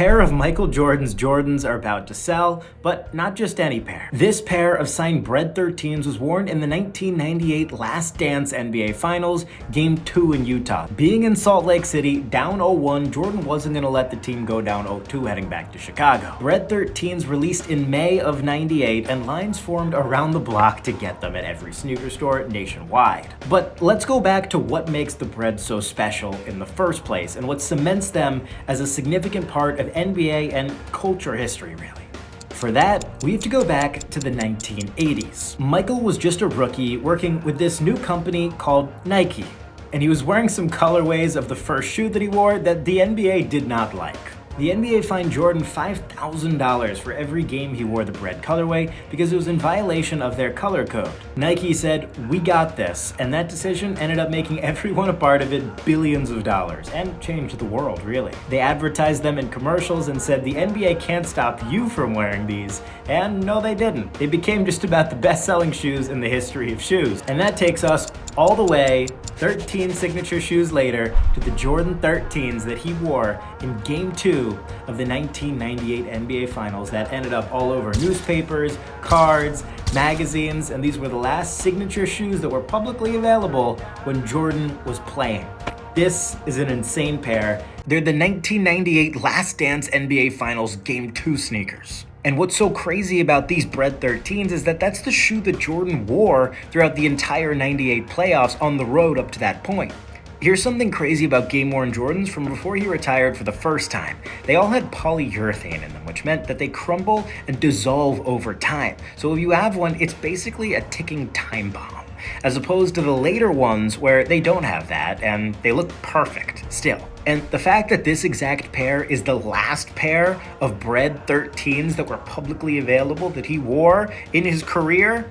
Pair of Michael Jordan's Jordans are about to sell, but not just any pair. This pair of signed Bred 13s was worn in the 1998 Last Dance NBA Finals, Game 2 in Utah. Being in Salt Lake City, down 0-1, Jordan wasn't going to let the team go down 0-2 heading back to Chicago. Bred 13s released in May of '98, and lines formed around the block to get them at every sneaker store nationwide. But let's go back to what makes the Bred so special in the first place, and what cements them as a significant part of NBA and culture history, really. For that, we have to go back to the 1980s. Michael was just a rookie working with this new company called Nike, and he was wearing some colorways of the first shoe that he wore that the NBA did not like. The NBA fined Jordan $5,000 for every game he wore the Bred colorway because it was in violation of their color code. Nike said, "We got this," and that decision ended up making everyone a part of it billions of dollars, and changed the world, really. They advertised them in commercials and said, "The NBA can't stop you from wearing these," and no, they didn't. They became just about the best-selling shoes in the history of shoes. And that takes us all the way 13 signature shoes later to the Jordan 13s that he wore in Game 2 of the 1998 NBA Finals that ended up all over newspapers, cards, magazines, and these were the last signature shoes that were publicly available when Jordan was playing. This is an insane pair. They're the 1998 Last Dance NBA Finals Game 2 sneakers. And what's so crazy about these Bred 13s is that that's the shoe that Jordan wore throughout the entire 98 playoffs on the road up to that point. Here's something crazy about game-worn Jordans from before he retired for the first time. They all had polyurethane in them, which meant that they crumble and dissolve over time. So if you have one, it's basically a ticking time bomb, as opposed to the later ones where they don't have that and they look perfect still. And the fact that this exact pair is the last pair of Bred 13s that were publicly available that he wore in his career,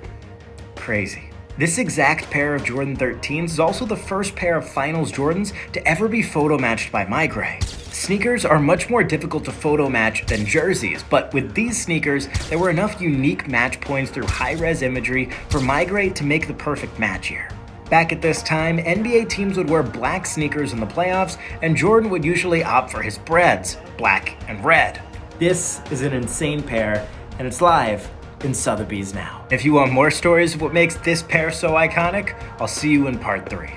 crazy. This exact pair of Jordan 13s is also the first pair of Finals Jordans to ever be photo matched by Migrate. Sneakers are much more difficult to photo match than jerseys, but with these sneakers, there were enough unique match points through high-res imagery for Migrate to make the perfect match here. Back at this time, NBA teams would wear black sneakers in the playoffs, and Jordan would usually opt for his Breds, black and red. This is an insane pair, and it's live in Sotheby's now. If you want more stories of what makes this pair so iconic, I'll see you in part 3.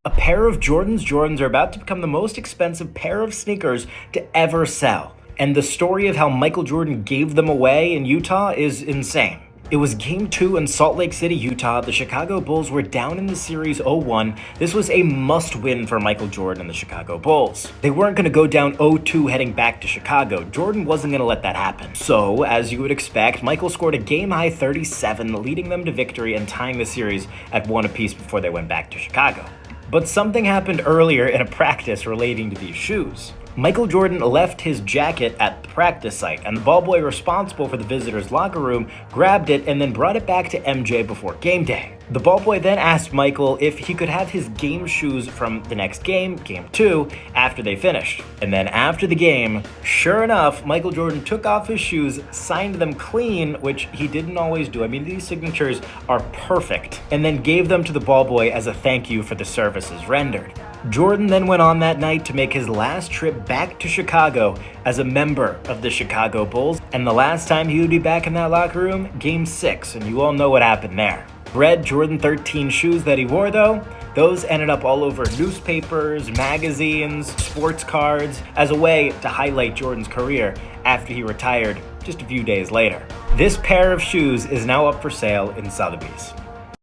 A pair of Jordans are about to become the most expensive pair of sneakers to ever sell. And the story of how Michael Jordan gave them away in Utah is insane. It was Game 2 in Salt Lake City, Utah. The Chicago Bulls were down in the series 0-1. This was a must-win for Michael Jordan and the Chicago Bulls. They weren't going to go down 0-2 heading back to Chicago. Jordan wasn't going to let that happen. So, as you would expect, Michael scored a game-high 37, leading them to victory and tying the series at 1 apiece before they went back to Chicago. But something happened earlier in a practice relating to these shoes. Michael Jordan left his jacket at the practice site, and the ball boy responsible for the visitors' locker room grabbed it and then brought it back to MJ before game day. The ball boy then asked Michael if he could have his game shoes from the next game, Game 2, after they finished. And then after the game, sure enough, Michael Jordan took off his shoes, signed them clean, which he didn't always do. I mean, these signatures are perfect, and then gave them to the ball boy as a thank you for the services rendered. Jordan then went on that night to make his last trip back to Chicago as a member of the Chicago Bulls, and the last time he would be back in that locker room, Game 6, and you all know what happened there. Bred Jordan 13 shoes that he wore, though, those ended up all over newspapers, magazines, sports cards, as a way to highlight Jordan's career after he retired just a few days later. This pair of shoes is now up for sale in Sotheby's.